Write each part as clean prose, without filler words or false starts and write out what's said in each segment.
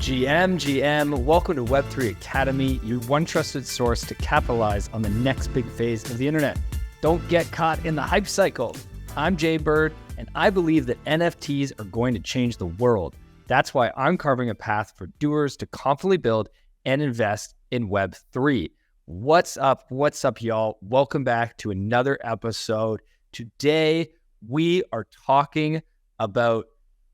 GM, welcome to Web3 Academy, your one trusted source to capitalize on the next big phase of the internet. Don't get caught in the hype cycle. I'm Jay Bird, and I believe that NFTs are going to change the world. That's why I'm carving a path for doers to confidently build and invest in Web3. What's up, y'all? Welcome back to another episode. Today, we are talking about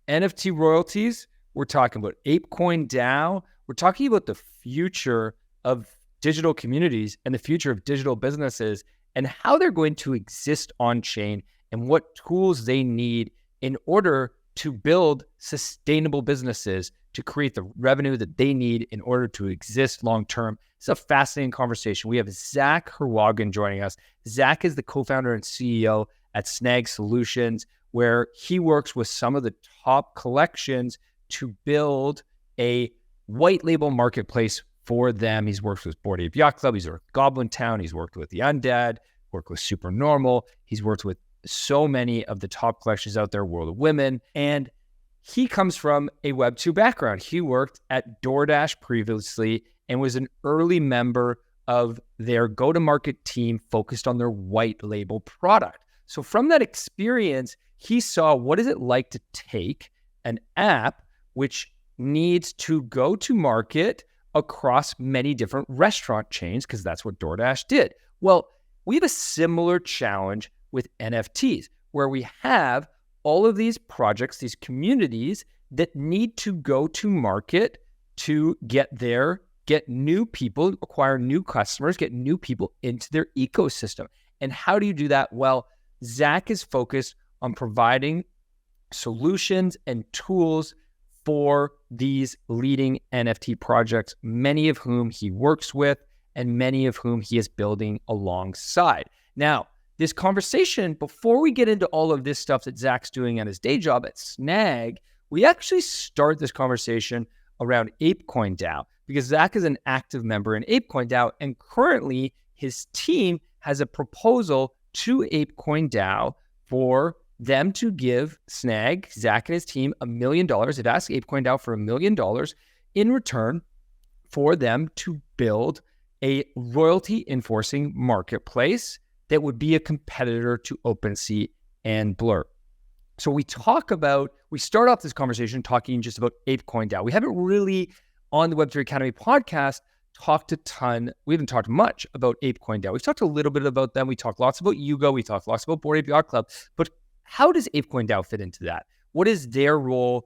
NFT royalties. We're talking about ApeCoin DAO. We're talking about the future of digital communities and the future of digital businesses and how they're going to exist on chain and what tools they need in order to build sustainable businesses to create the revenue that they need in order to exist long term. It's a fascinating conversation. We have Zach Heerwagen joining us. Zach is the co-founder and CEO at Snag Solutions, where he works with some of the top collections to build a white label marketplace for them. He's worked with Bored Ape Yacht Club. He's worked with Goblin Town. He's worked with The Undead, worked with Super Normal. He's worked with so many of the top collections out there, World of Women. And he comes from a Web2 background. He worked at DoorDash previously and was an early member of their go-to-market team focused on their white label product. So from that experience, he saw what is it like to take an app which needs to go to market across many different restaurant chains, because that's what DoorDash did. Well, we have a similar challenge with NFTs, where we have all of these projects, these communities that need to go to market to get new people, acquire new customers, get new people into their ecosystem. And how do you do that? Well, Zach is focused on providing solutions and tools for these leading NFT projects, many of whom he works with and many of whom he is building alongside. Now, this conversation, before we get into all of this stuff that Zach's doing at his day job at Snag, we actually start this conversation around ApeCoin DAO, because Zach is an active member in ApeCoin DAO, and currently his team has a proposal to ApeCoin DAO for them to give Snag, Zach and his team, $1 million. They've asked ApeCoin DAO for $1 million in return for them to build a royalty enforcing marketplace that would be a competitor to OpenSea and Blur. So we start off this conversation talking just about ApeCoin DAO. We haven't really, on the Web3 Academy podcast, we haven't talked much about ApeCoin DAO. We've talked a little bit about them. We talked lots about Yuga. We talked lots about Bored Ape Yacht Club. But how does ApeCoin DAO fit into that? What is their role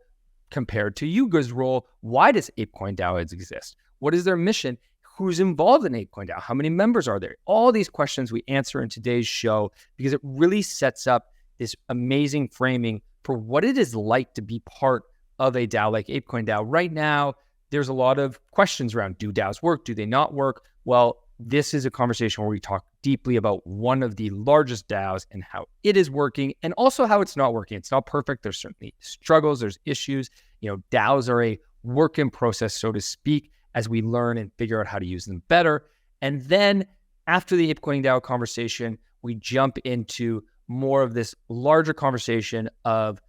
compared to Yuga's role? Why does ApeCoin DAO exist? What is their mission? Who's involved in ApeCoin DAO? How many members are there? All these questions we answer in today's show, because it really sets up this amazing framing for what it is like to be part of a DAO like ApeCoin DAO. Right now, there's a lot of questions around, do DAOs work? Do they not work? Well, this is a conversation where we talk deeply about one of the largest DAOs and how it is working, and also how it's not working. It's not perfect. There's certainly struggles. There's issues. DAOs are a work in process, so to speak, as we learn and figure out how to use them better. And then after the ApeCoin DAO conversation, we jump into more of this larger conversation of,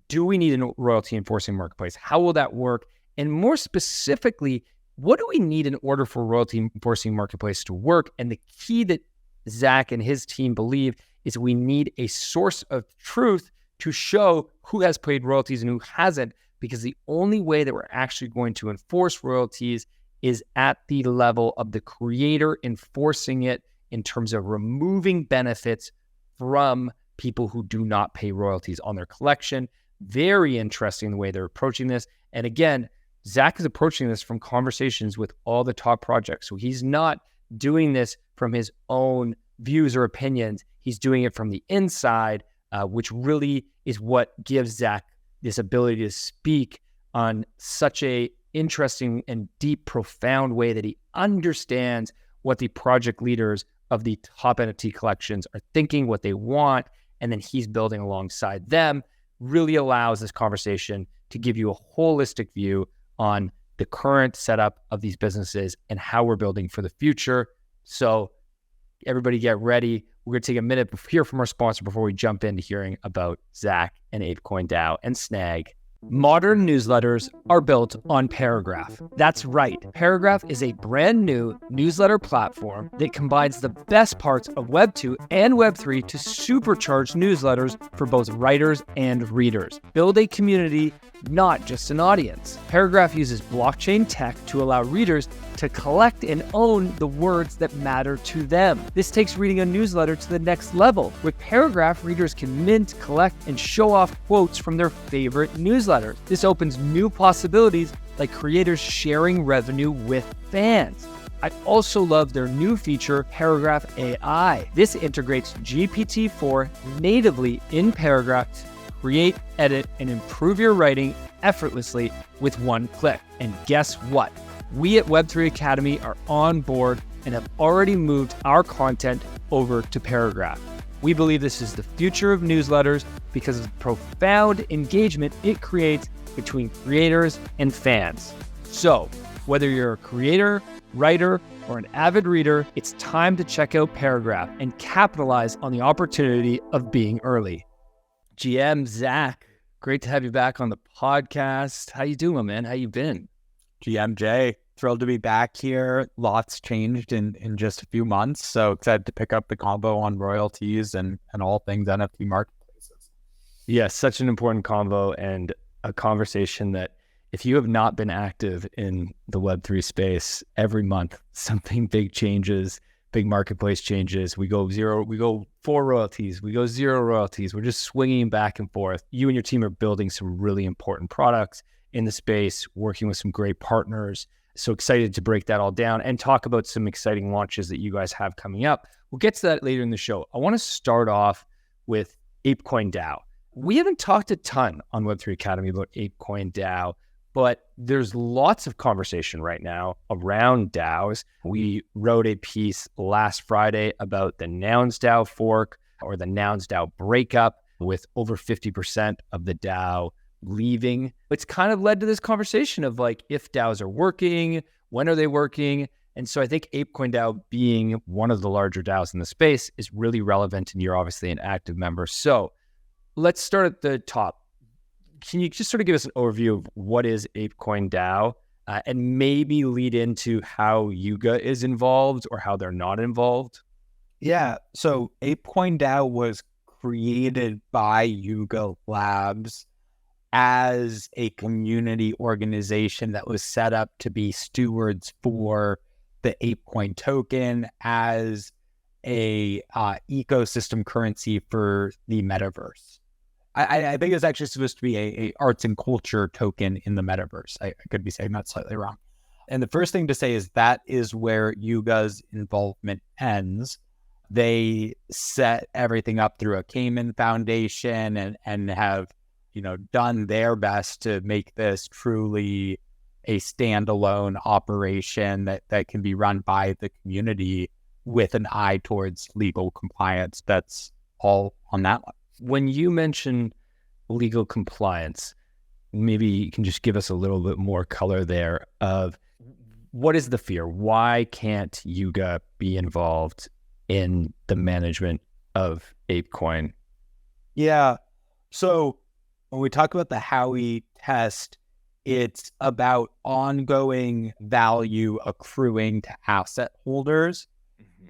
do we need a royalty enforcing marketplace? How will that work? And more specifically, what do we need in order for royalty enforcing marketplace to work? And the key that Zach and his team believe is we need a source of truth to show who has paid royalties and who hasn't, because the only way that we're actually going to enforce royalties is at the level of the creator enforcing it in terms of removing benefits from people who do not pay royalties on their collection. Very interesting the way they're approaching this. And again, Zach is approaching this from conversations with all the top projects. So he's not doing this from his own views or opinions. He's doing it from the inside, which really is what gives Zach this ability to speak on such a interesting and deep, profound way that he understands what the project leaders of the top NFT collections are thinking, what they want, and then he's building alongside them. Really allows this conversation to give you a holistic view on the current setup of these businesses and how we're building for the future. So everybody get ready. We're going to take a minute to hear from our sponsor before we jump into hearing about Zach and ApeCoin DAO and Snag Modern newsletters are built on Paragraph. That's right. Paragraph is a brand new newsletter platform that combines the best parts of Web 2 and Web 3 to supercharge newsletters for both writers and readers. Build a community, not just an audience. Paragraph uses blockchain tech to allow readers to collect and own the words that matter to them. This takes reading a newsletter to the next level. With Paragraph, readers can mint, collect, and show off quotes from their favorite newsletters. This opens new possibilities like creators sharing revenue with fans. I also love their new feature, Paragraph AI. This integrates GPT-4 natively in Paragraph to create, edit, and improve your writing effortlessly with one click. And guess what? We at Web3 Academy are on board and have already moved our content over to Paragraph. We believe this is the future of newsletters because of the profound engagement it creates between creators and fans. So, whether you're a creator, writer, or an avid reader, it's time to check out Paragraph and capitalize on the opportunity of being early. GM Zach, great to have you back on the podcast. How you doing, man? How you been? GMJ, thrilled to be back here. Lots changed in just a few months. So excited to pick up the combo on royalties and all things NFT marketplaces. Yes, such an important combo and a conversation that if you have not been active in the Web3 space, every month something big changes, big marketplace changes. We go 4 royalties, we go 0 royalties. We're just swinging back and forth. You and your team are building some really important products in the space, working with some great partners. So excited to break that all down and talk about some exciting launches that you guys have coming up. We'll get to that later in the show. I want to start off with ApeCoin DAO. We haven't talked a ton on Web3 Academy about ApeCoin DAO, but there's lots of conversation right now around DAOs. We wrote a piece last Friday about the Nouns DAO fork or the Nouns DAO breakup with over 50% of the DAO leaving. It's kind of led to this conversation of like, if DAOs are working, when are they working? And so I think ApeCoin DAO being one of the larger DAOs in the space is really relevant, and you're obviously an active member. So let's start at the top. Can you just sort of give us an overview of what is ApeCoin DAO and maybe lead into how Yuga is involved or how they're not involved? Yeah, so ApeCoin DAO was created by Yuga Labs as a community organization that was set up to be stewards for the ApeCoin token as a ecosystem currency for the metaverse. I think it's actually supposed to be a arts and culture token in the metaverse. I could be saying that slightly wrong. And the first thing to say is that is where Yuga's involvement ends. They set everything up through a Cayman Foundation and have done their best to make this truly a standalone operation that can be run by the community with an eye towards legal compliance. That's all on that one. When you mention legal compliance, maybe you can just give us a little bit more color there of what is the fear? Why can't Yuga be involved in the management of ApeCoin? Yeah. So when we talk about the Howey test, it's about ongoing value accruing to asset holders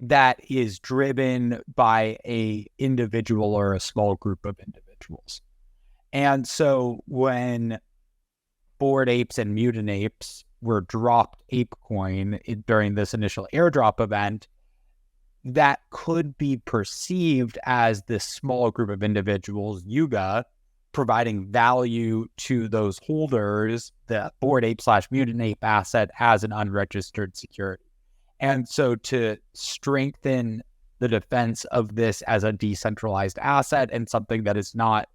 that is driven by a individual or a small group of individuals. And so when Bored Apes and Mutant Apes were dropped ApeCoin during this initial airdrop event, that could be perceived as this small group of individuals, Yuga, providing value to those holders, the Bored Ape / Mutant Ape asset as an unregistered security. And so to strengthen the defense of this as a decentralized asset and something that is not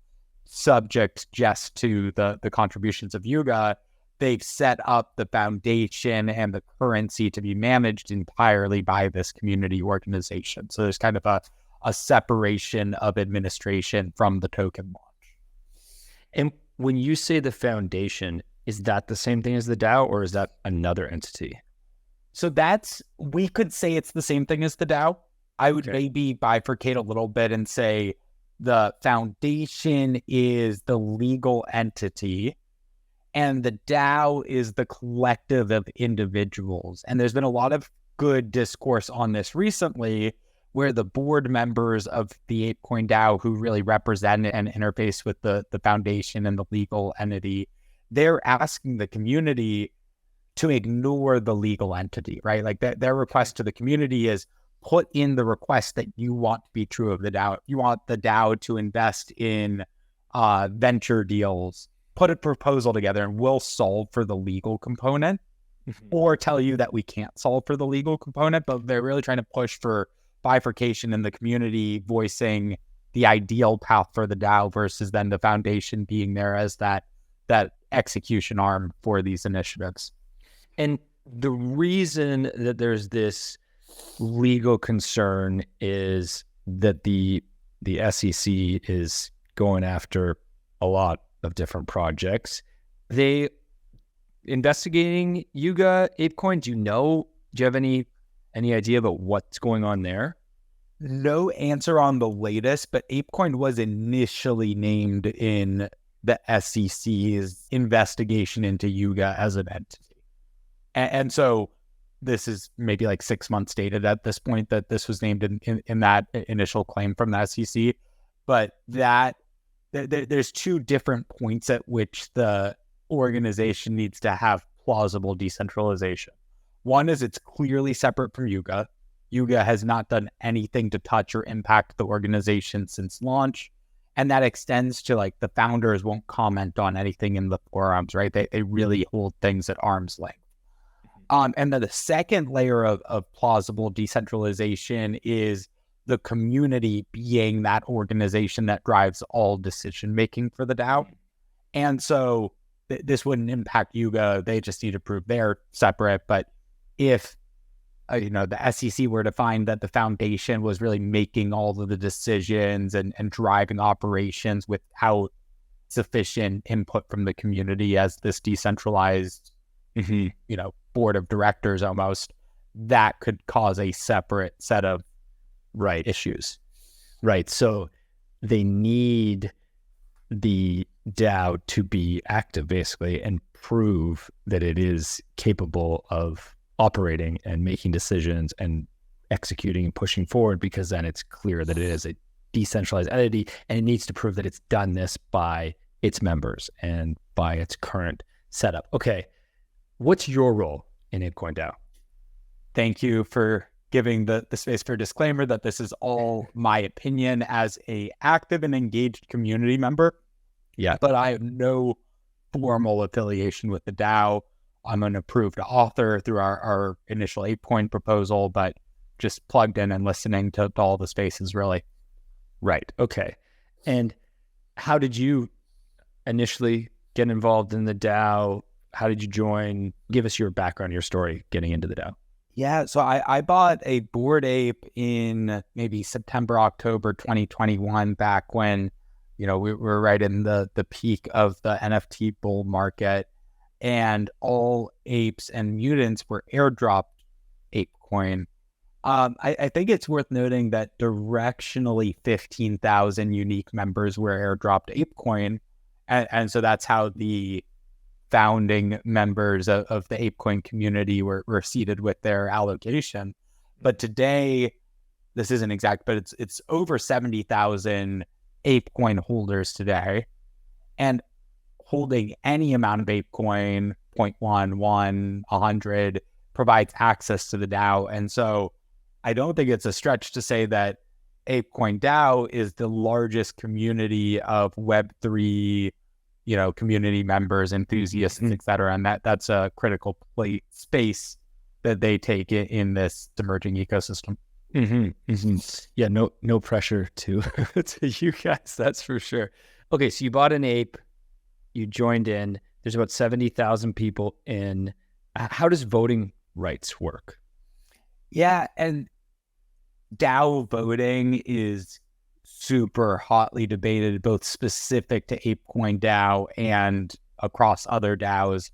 subject just to the contributions of Yuga, they've set up the foundation and the currency to be managed entirely by this community organization. So there's kind of a separation of administration from the token launch. And when you say the foundation, is that the same thing as the DAO, or is that another entity? So we could say it's the same thing as the DAO. I would maybe bifurcate a little bit and say the foundation is the legal entity And the DAO is the collective of individuals. And there's been a lot of good discourse on this recently, where the board members of the ApeCoin DAO, who really represent and interface with the foundation and the legal entity, they're asking the community to ignore the legal entity, right? Like their request to the community is put in the request that you want to be true of the DAO. If you want the DAO to invest in venture deals, put a proposal together and we'll solve for the legal component, or tell you that we can't solve for the legal component. But they're really trying to push for bifurcation in the community, voicing the ideal path for the DAO versus then the foundation being there as that execution arm for these initiatives. And the reason that there's this legal concern is that the SEC is going after a lot of different projects. They investigating Yuga, ApeCoin. Do you have any idea about what's going on there? No answer on the latest, but ApeCoin was initially named in the SEC's investigation into Yuga as an entity. And so this is maybe like 6 months dated at this point that this was named in that initial claim from the SEC. But there's two different points at which the organization needs to have plausible decentralization. One is it's clearly separate from Yuga. Yuga has not done anything to touch or impact the organization since launch. And that extends to like the founders won't comment on anything in the forums, right? They really hold things at arm's length. And then the second layer of plausible decentralization is the community being that organization that drives all decision-making for the DAO. And so this wouldn't impact Yuga. They just need to prove they're separate. But if, the SEC were to find that the foundation was really making all of the decisions and driving operations without sufficient input from the community as this decentralized, board of directors almost, that could cause a separate set of issues. Right. So they need the DAO to be active basically and prove that it is capable of operating and making decisions and executing and pushing forward, because then it's clear that it is a decentralized entity and it needs to prove that it's done this by its members and by its current setup. Okay. What's your role in ApeCoin DAO? Thank you for giving the space for disclaimer that this is all my opinion as a active and engaged community member. Yeah. But I have no formal affiliation with the DAO. I'm an approved author through our initial ApeCoin proposal, but just plugged in and listening to all the spaces, really. Right. Okay. And how did you initially get involved in the DAO? How did you join? Give us your background, your story getting into the DAO. Yeah, so I bought a Bored Ape in maybe September, October 2021, back when, we were right in the peak of the NFT bull market, and all apes and mutants were airdropped ApeCoin. I think it's worth noting that directionally 15,000 unique members were airdropped ApeCoin, and so that's how the founding members of the ApeCoin community were seated with their allocation. But today, this isn't exact, but it's over 70,000 ApeCoin holders today. And holding any amount of ApeCoin, 0.1, 1, 100, provides access to the DAO. And so I don't think it's a stretch to say that ApeCoin DAO is the largest community of Web3 community members, enthusiasts, et cetera. And that's a critical space that they take in this emerging ecosystem. Yeah, no pressure to you guys, that's for sure. Okay, so you bought an ape, you joined in, there's about 70,000 people in. How does voting rights work? Yeah, and DAO voting is super hotly debated, both specific to ApeCoin DAO and across other DAOs.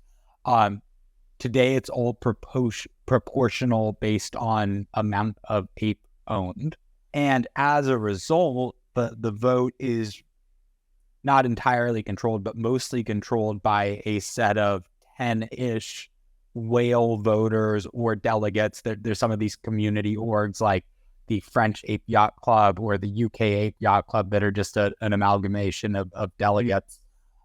Today, it's all proportional based on amount of ape owned. And as a result, the vote is not entirely controlled, but mostly controlled by a set of 10-ish whale voters or delegates. There's some of these community orgs like the French Ape Yacht Club or the UK Ape Yacht Club that are just an amalgamation of delegates.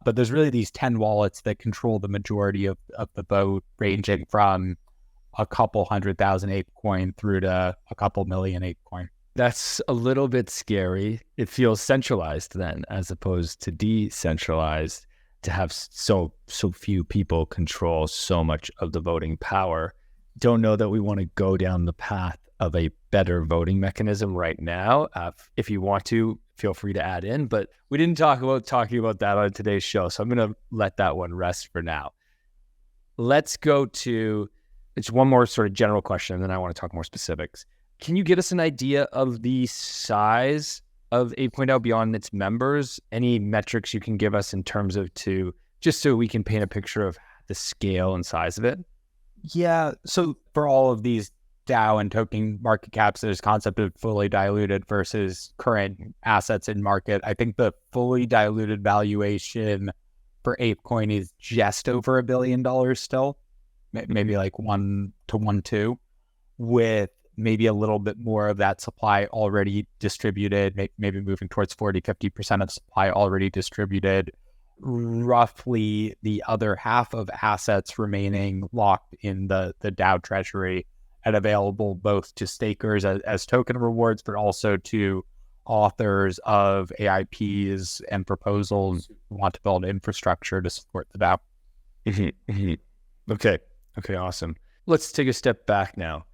But there's really these 10 wallets that control the majority of the vote, ranging from a couple 100,000 ApeCoin through to a couple million ApeCoin. That's a little bit scary. It feels centralized then, as opposed to decentralized, to have so few people control so much of the voting power. Don't know that we want to go down the path of a better voting mechanism right now. If you want to, feel free to add in, but we didn't talk about talking about that on today's show, so I'm going to let that one rest for now. Let's go to, it's one more sort of general question, and then I want to talk more specifics. Can you get us an idea of the size of ApeCoin DAO beyond its members? Any metrics you can give us in terms of just so we can paint a picture of the scale and size of it? Yeah. So for all of these DAO and token market caps, there's concept of fully diluted versus current assets in market. I think the fully diluted valuation for ApeCoin is just over $1 billion still, maybe like 1 to 1.2, with maybe a little bit more of that supply already distributed, maybe moving towards 40-50% of supply already distributed, roughly the other half of assets remaining locked in the DAO treasury and available both to stakers as token rewards, but also to authors of AIPs and proposals who want to build infrastructure to support the DAO. Okay, awesome. Let's take a step back now.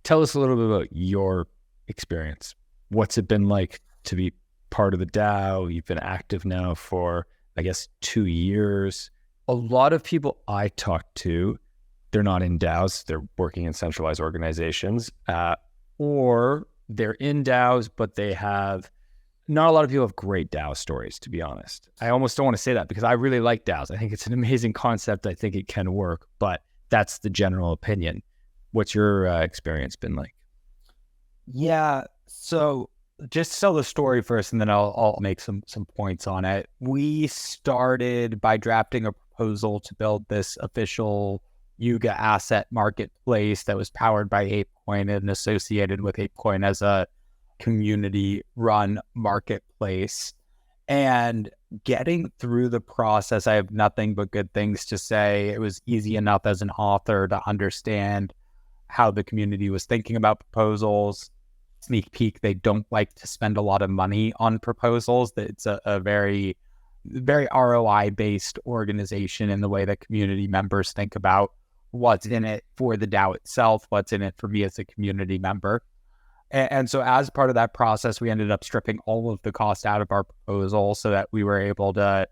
Tell us a little bit about your experience. What's it been like to be part of the DAO? You've been active now for, I guess, 2 years. A lot of people I talk to, they're not in DAOs, they're working in centralized organizations, or they're in DAOs, but they have, not a lot of people have great DAO stories, to be honest. I almost don't want to say that because I really like DAOs. I think it's an amazing concept. I think it can work, but that's the general opinion. What's your experience been like? Yeah, so just tell the story first, and then I'll make some points on it. We started by drafting a proposal to build this official Yuga asset marketplace that was powered by ApeCoin and associated with ApeCoin as a community-run marketplace. And getting through the process, I have nothing but good things to say. It was easy enough as an author to understand how the community was thinking about proposals. Sneak peek, they don't like to spend a lot of money on proposals. It's a very, very ROI-based organization in the way that community members think about what's in it for the DAO itself, what's in it for me as a community member. And so as part of that process, we ended up stripping all of the cost out of our proposal so that we were able to,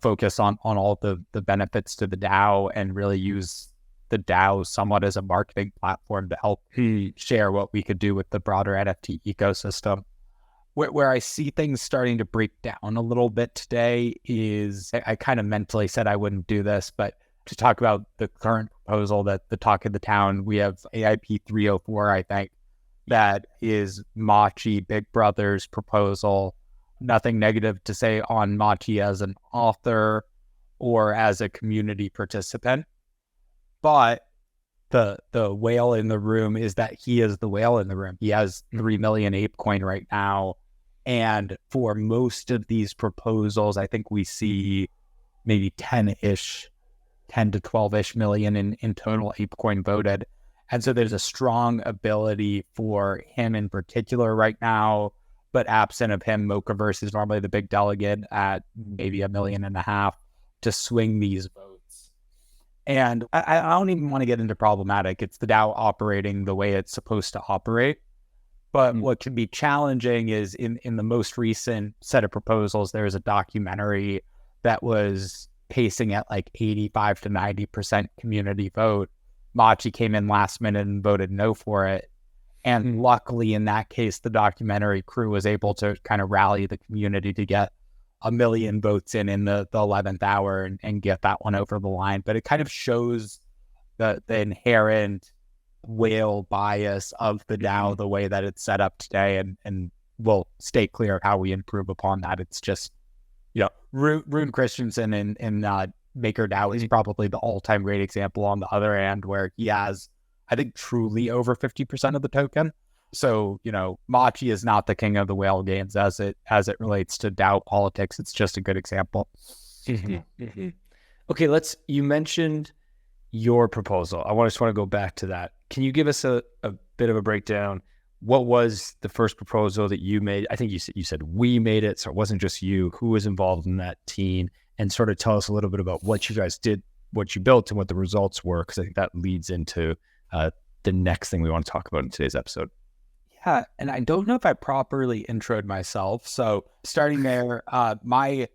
focus on all the benefits to the DAO and really use the DAO somewhat as a marketing platform to help share what we could do with the broader NFT ecosystem. Where I see things starting to break down a little bit today is, I kind of mentally said I wouldn't do this, but to talk about the current proposal, that the talk of the town, we have AIP 304, I think, that is Machi Big Brother's proposal. Nothing negative to say on Machi as an author or as a community participant. But the whale in the room is that he is the whale in the room. He has 3 million ApeCoin right now. And for most of these proposals, I think we see maybe 10 to 12-ish million in total ApeCoin voted. And so there's a strong ability for him in particular right now, but absent of him, Mochaverse is normally the big delegate at maybe 1.5 million to swing these votes. And I don't even want to get into problematic. It's the DAO operating the way it's supposed to operate. But what can be challenging is in the most recent set of proposals, there is a documentary that was pacing at like 85 to 90% community vote. Machi came in last minute and voted no for it. And luckily in that case, the documentary crew was able to kind of rally the community to get 1 million votes in the 11th hour and get that one over the line. But it kind of shows the inherent whale bias of the DAO, the way that it's set up today. And we'll stay clear of how we improve upon that. It's just, Rune Christensen in MakerDAO is probably the all-time great example on the other end, where he has, I think, truly over 50% of the token. So, Machi is not the king of the whale games as it relates to DAO politics. It's just a good example. Okay, you mentioned your proposal. I just want to go back to that. Can you give us a bit of a breakdown? What was the first proposal that you made? I think you said we made it, so it wasn't just you. Who was involved in that team? And sort of tell us a little bit about what you guys did, what you built, and what the results were, because I think that leads into the next thing we want to talk about in today's episode. Yeah, and I don't know if I properly introed myself. So starting there, my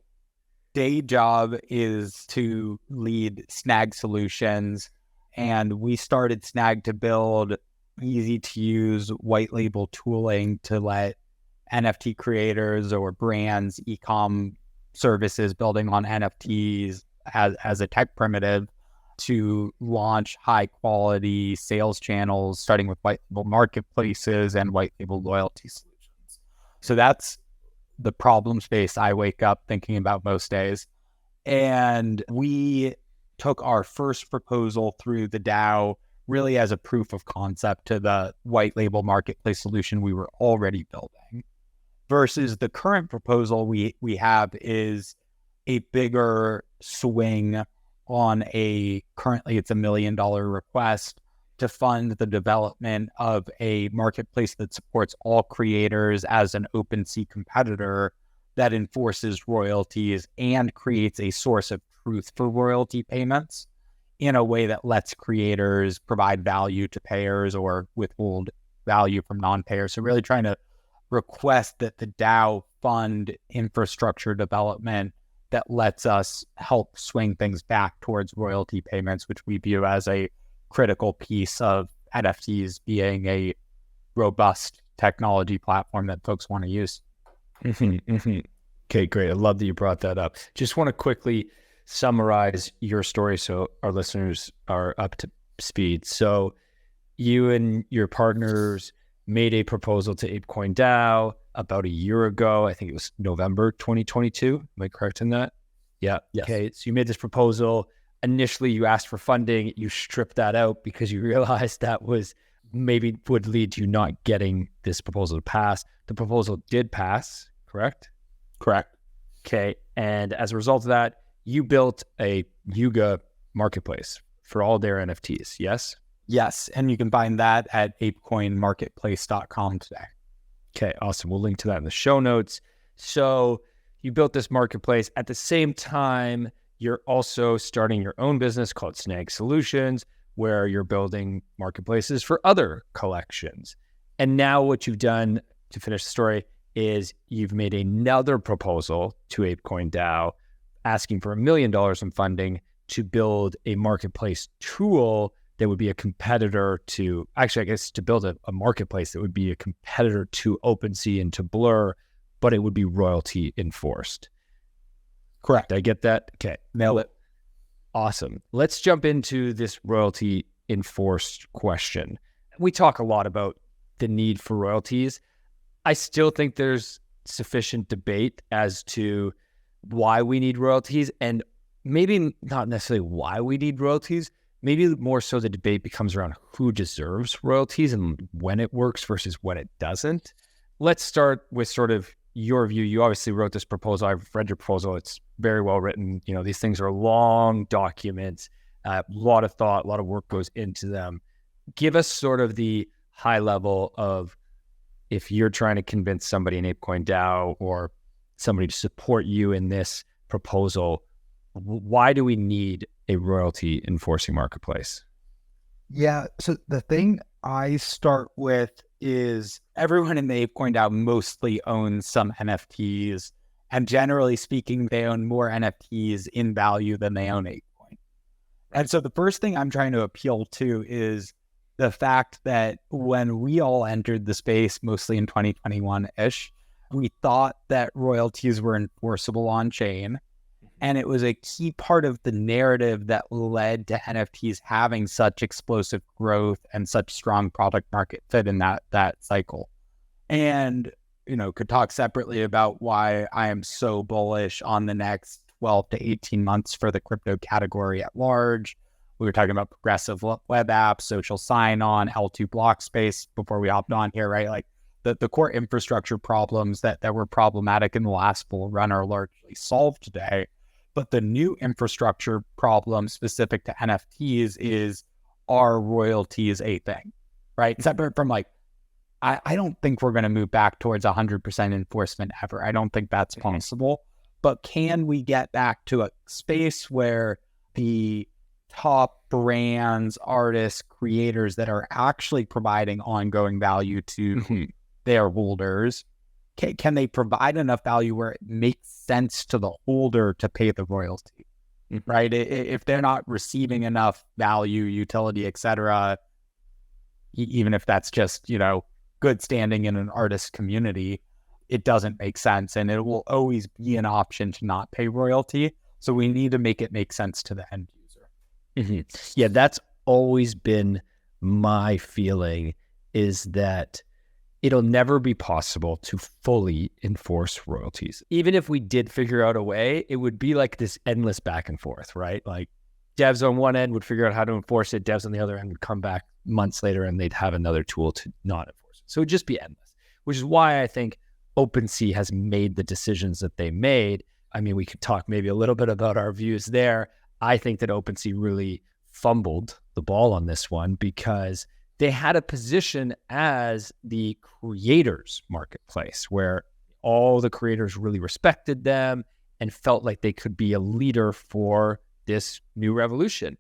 day job is to lead Snag Solutions, and we started Snag to build easy-to-use white label tooling to let NFT creators or brands, e-com services building on NFTs as a tech primitive to launch high-quality sales channels, starting with white label marketplaces and white label loyalty solutions. So that's the problem space I wake up thinking about most days. And we took our first proposal through the DAO really as a proof of concept to the white label marketplace solution we were already building, versus the current proposal we have is a bigger swing on currently it's $1 million request to fund the development of a marketplace that supports all creators as an OpenSea competitor that enforces royalties and creates a source of truth for royalty payments in a way that lets creators provide value to payers or withhold value from non-payers. So really trying to request that the DAO fund infrastructure development that lets us help swing things back towards royalty payments, which we view as a critical piece of NFTs being a robust technology platform that folks want to use. Okay, great. I love that you brought that up. Just want to quickly summarize your story so our listeners are up to speed. So you and your partners made a proposal to ApeCoin DAO about a year ago. I think it was November 2022. Am I correct in that? Yeah. Yes. Okay. So you made this proposal. Initially, you asked for funding. You stripped that out because you realized that would lead to you not getting this proposal to pass. The proposal did pass, correct? Correct. Okay. And as a result of that, you built a Yuga marketplace for all their NFTs, yes? Yes. And you can find that at apecoinmarketplace.com today. Okay, awesome. We'll link to that in the show notes. So you built this marketplace. At the same time, you're also starting your own business called Snag Solutions, where you're building marketplaces for other collections. And now what you've done, to finish the story, is you've made another proposal to ApeCoin DAO asking for $1 million in funding to build a marketplace tool that would be a competitor to, actually, I guess, to build a marketplace that would be a competitor to OpenSea and to Blur, but it would be royalty enforced. Correct. Did I get that? Okay. Nailed it. Awesome. Let's jump into this royalty enforced question. We talk a lot about the need for royalties. I still think there's sufficient debate as to why we need royalties, and maybe not necessarily why we need royalties. Maybe more so the debate becomes around who deserves royalties and when it works versus when it doesn't. Let's start with sort of your view. You obviously wrote this proposal. I've read your proposal. It's very well written. You know, these things are long documents, a lot of thought, a lot of work goes into them. Give us sort of the high level of, if you're trying to convince somebody in ApeCoin DAO or somebody to support you in this proposal, why do we need a royalty enforcing marketplace? Yeah. So the thing I start with is everyone in the ApeCoin DAO mostly owns some NFTs, and generally speaking, they own more NFTs in value than they own ApeCoin. And so the first thing I'm trying to appeal to is the fact that when we all entered the space, mostly in 2021-ish, we thought that royalties were enforceable on chain. And it was a key part of the narrative that led to NFTs having such explosive growth and such strong product market fit in that cycle. And could talk separately about why I am so bullish on the next 12 to 18 months for the crypto category at large. We were talking about progressive web apps, social sign-on, L2 block space before we hopped on here, right? Like the core infrastructure problems that were problematic in the last bull run are largely solved today. But the new infrastructure problem specific to NFTs is, are royalties a thing, right? Separate from like, I don't think we're going to move back towards 100% enforcement ever. I don't think that's possible. But can we get back to a space where the top brands, artists, creators that are actually providing ongoing value to their holders, can they provide enough value where it makes sense to the holder to pay the royalty, right? If they're not receiving enough value, utility, etc., even if that's just, good standing in an artist community, it doesn't make sense. And it will always be an option to not pay royalty. So we need to make it make sense to the end user. Yeah, that's always been my feeling, is that it'll never be possible to fully enforce royalties. Even if we did figure out a way, it would be like this endless back and forth, right? Like devs on one end would figure out how to enforce it. Devs on the other end would come back months later and they'd have another tool to not enforce it. So it'd just be endless, which is why I think OpenSea has made the decisions that they made. I mean, we could talk maybe a little bit about our views there. I think that OpenSea really fumbled the ball on this one because they had a position as the creators marketplace where all the creators really respected them and felt like they could be a leader for this new revolution.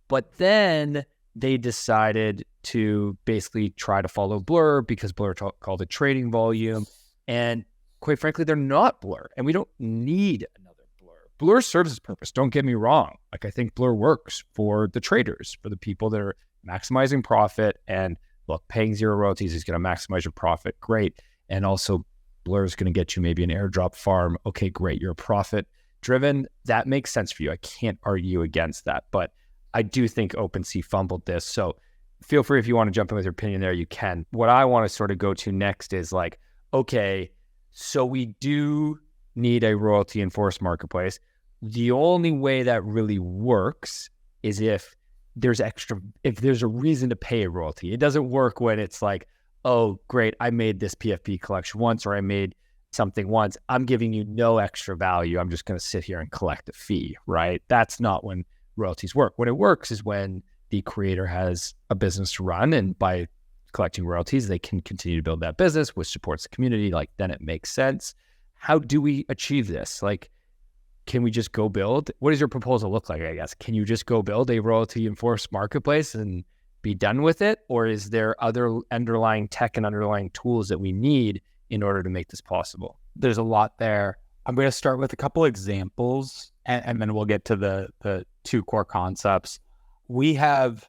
But then they decided to basically try to follow Blur because Blur called it trading volume. And quite frankly, they're not Blur. And we don't need another Blur. Blur serves its purpose. Don't get me wrong. Like, I think Blur works for the traders, for the people that are maximizing profit. And look, paying zero royalties is going to maximize your profit. Great. And also, Blur is going to get you maybe an airdrop farm. Okay, great. You're profit driven. That makes sense for you. I can't argue against that. But I do think OpenSea fumbled this. So feel free, if you want to jump in with your opinion there, you can. What I want to sort of go to next is like, okay, so we do need a royalty enforced marketplace. The only way that really works is if there's a reason to pay a royalty. It doesn't work when it's like, oh, great, I made this PFP collection once, or I made something once. I'm giving you no extra value. I'm just going to sit here and collect a fee, right? That's not when royalties work. When it works is when the creator has a business to run, and by collecting royalties, they can continue to build that business, which supports the community. Like, then it makes sense. How do we achieve this? Like, can we just go build? What does your proposal look like, I guess? Can you just go build a royalty enforced marketplace and be done with it? Or is there other underlying tech and underlying tools that we need in order to make this possible? There's a lot there. I'm going to start with a couple examples, and then we'll get to the two core concepts. We have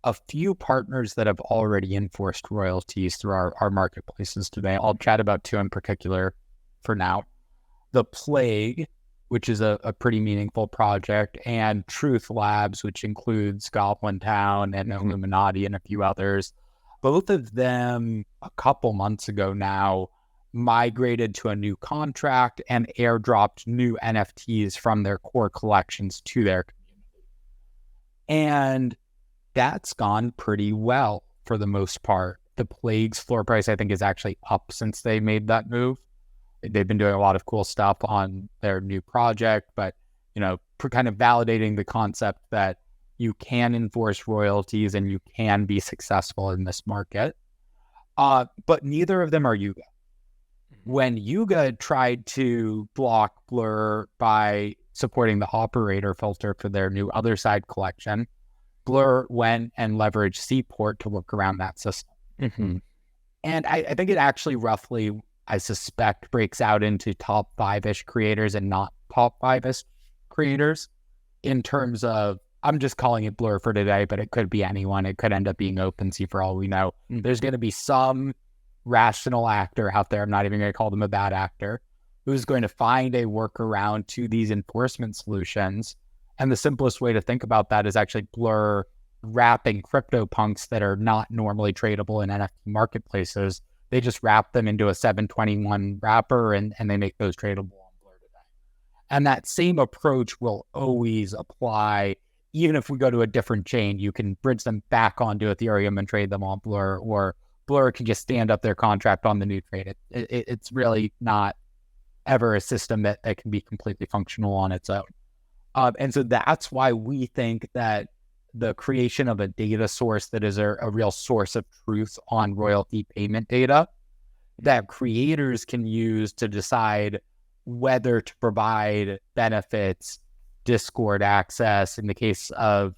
a few partners that have already enforced royalties through our marketplaces today. I'll chat about two in particular for now. The Plague, which is a pretty meaningful project, and Truth Labs, which includes Goblin Town and Illuminati and a few others. Both of them, a couple months ago now, migrated to a new contract and airdropped new NFTs from their core collections to their community. And that's gone pretty well for the most part. The Plague's floor price, I think, is actually up since they made that move. They've been doing a lot of cool stuff on their new project, but, kind of validating the concept that you can enforce royalties and you can be successful in this market. But neither of them are Yuga. When Yuga tried to block Blur by supporting the operator filter for their new Other Side collection, Blur went and leveraged Seaport to work around that system. And I think it actually roughly, I suspect, breaks out into top 5-ish creators and not top 5-ish creators in terms of, I'm just calling it Blur for today, but it could be anyone. It could end up being OpenSea for all we know. There's going to be some rational actor out there, I'm not even going to call them a bad actor, who's going to find a workaround to these enforcement solutions. And the simplest way to think about that is actually Blur wrapping CryptoPunks that are not normally tradable in NFT marketplaces They just wrap them into a 721 wrapper and they make those tradable on Blur today. And that same approach will always apply. Even if we go to a different chain, you can bridge them back onto Ethereum and trade them on Blur, or Blur can just stand up their contract on the new trade. It's really not ever a system that can be completely functional on its own. And so that's why we think that the creation of a data source that is a real source of truth on royalty payment data that creators can use to decide whether to provide benefits, Discord access in the case of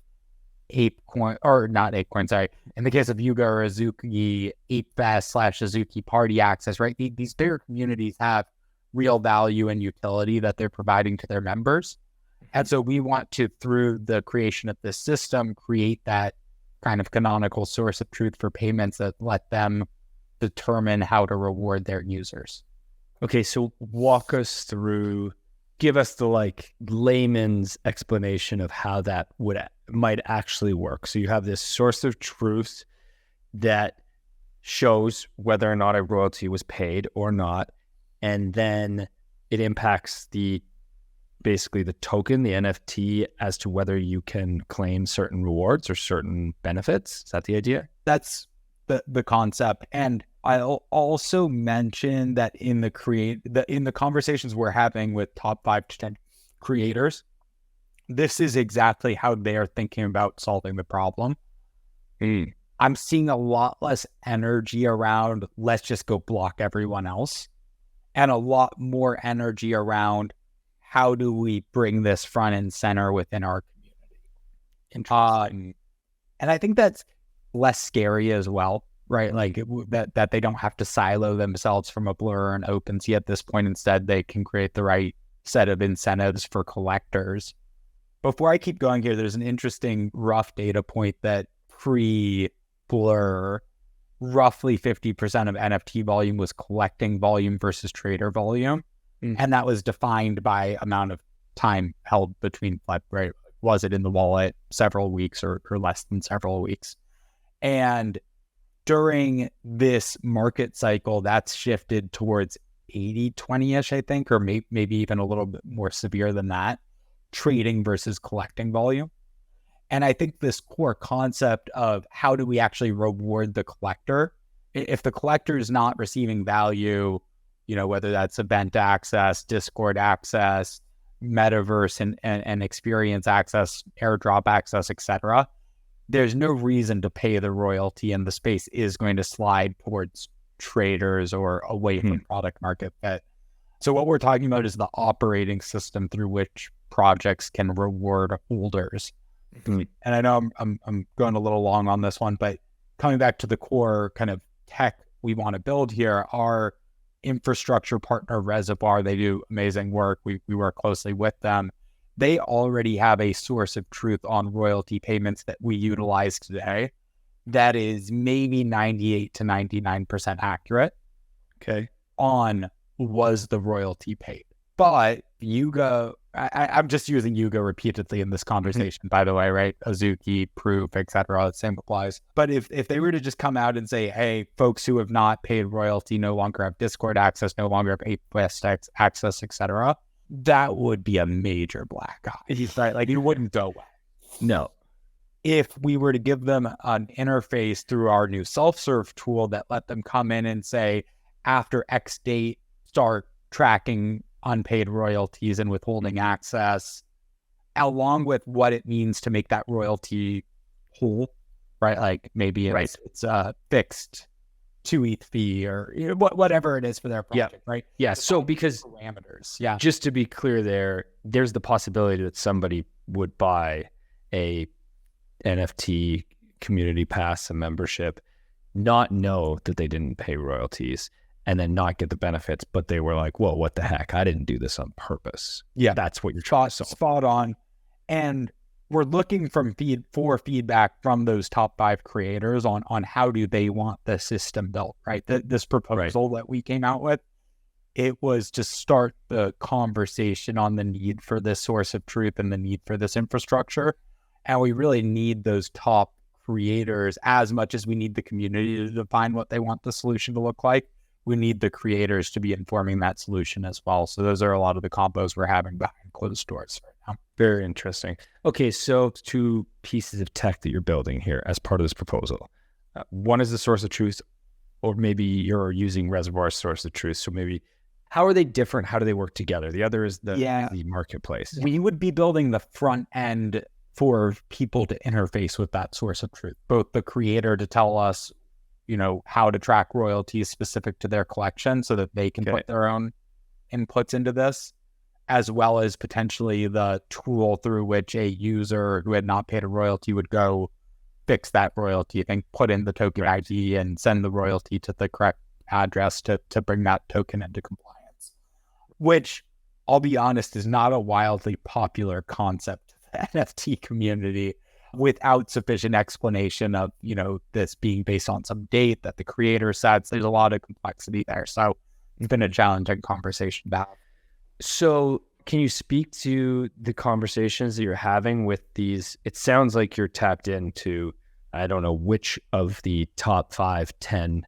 ApeCoin, or not ApeCoin, sorry, in the case of Yuga or Azuki, ApeFest/Azuki party access, right? These bigger communities have real value and utility that they're providing to their members. And so we want to, through the creation of this system, create that kind of canonical source of truth for payments that let them determine how to reward their users. Okay, so walk us through, give us the like layman's explanation of how that might actually work. So you have this source of truth that shows whether or not a royalty was paid or not, and then it impacts basically the token, the NFT, as to whether you can claim certain rewards or certain benefits. Is that the idea? That's the concept. And I'll also mention that in the conversations we're having with top 5 to 10 creators, this is exactly how they are thinking about solving the problem. I'm seeing a lot less energy around, let's just go block everyone else, and a lot more energy around, how do we bring this front and center within our community? And I think that's less scary as well, right? Like that they don't have to silo themselves from a Blur and OpenSea at this point. Instead, they can create the right set of incentives for collectors. Before I keep going here, there's an interesting rough data point that pre-Blur, roughly 50% of NFT volume was collecting volume versus trader volume. And that was defined by amount of time held between flip, right? Was it in the wallet several weeks or less than several weeks? And during this market cycle, that's shifted towards 80-20-ish, I think, or maybe even a little bit more severe than that, trading versus collecting volume. And I think this core concept of how do we actually reward the collector? If the collector is not receiving value, whether that's event access, Discord access, metaverse and experience access, airdrop access, etc., there's no reason to pay the royalty, and the space is going to slide towards traders or away from product market fit. So what we're talking about is the operating system through which projects can reward holders. And I know I'm going a little long on this one, but coming back to the core kind of tech we want to build here, our infrastructure partner Reservoir, they do amazing work. We work closely with them. They already have a source of truth on royalty payments that we utilize today that is maybe 98 to 99% accurate. Okay. On was the royalty paid. But Yuga, I'm just using Yuga repeatedly in this conversation, by the way, right? Azuki, Proof, etc. The same applies. But if they were to just come out and say, hey, folks who have not paid royalty no longer have Discord access, no longer have ApeFest access, etc., that would be a major black eye, right? Like, it wouldn't go well. No. If we were to give them an interface through our new self-serve tool that let them come in and say, after X date, start tracking unpaid royalties and withholding access, along with what it means to make that royalty whole, right? Like maybe it's a fixed 2 ETH fee or whatever it is for their project, right? Yeah. So because parameters, just to be clear, there's the possibility that somebody would buy a NFT community pass, a membership, not know that they didn't pay royalties, and then not get the benefits, but they were like, whoa, what the heck? I didn't do this on purpose. Yeah. That's what you're trying to solve. Spot on. And we're looking for feedback from those top 5 creators on how do they want the system built, right? This proposal that we came out with, it was to start the conversation on the need for this source of truth and the need for this infrastructure. And we really need those top creators as much as we need the community to define what they want the solution to look like. We need the creators to be informing that solution as well. So those are a lot of the combos we're having behind closed doors right now. Very interesting. Okay, so two pieces of tech that you're building here as part of this proposal. One is the source of truth, or maybe you're using Reservoir source of truth. So maybe how are they different? How do they work together? The other is the marketplace. We would be building the front end for people to interface with that source of truth, both the creator to tell us, how to track royalties specific to their collection so that they can put their own inputs into this, as well as potentially the tool through which a user who had not paid a royalty would go fix that royalty and put in the token ID and send the royalty to the correct address to bring that token into compliance, which I'll be honest is not a wildly popular concept in the NFT community without sufficient explanation of, this being based on some date that the creator sets. There's a lot of complexity there. So it's been a challenging conversation to have. So can you speak to the conversations that you're having with these? It sounds like you're tapped into, I don't know which of the top 5, 10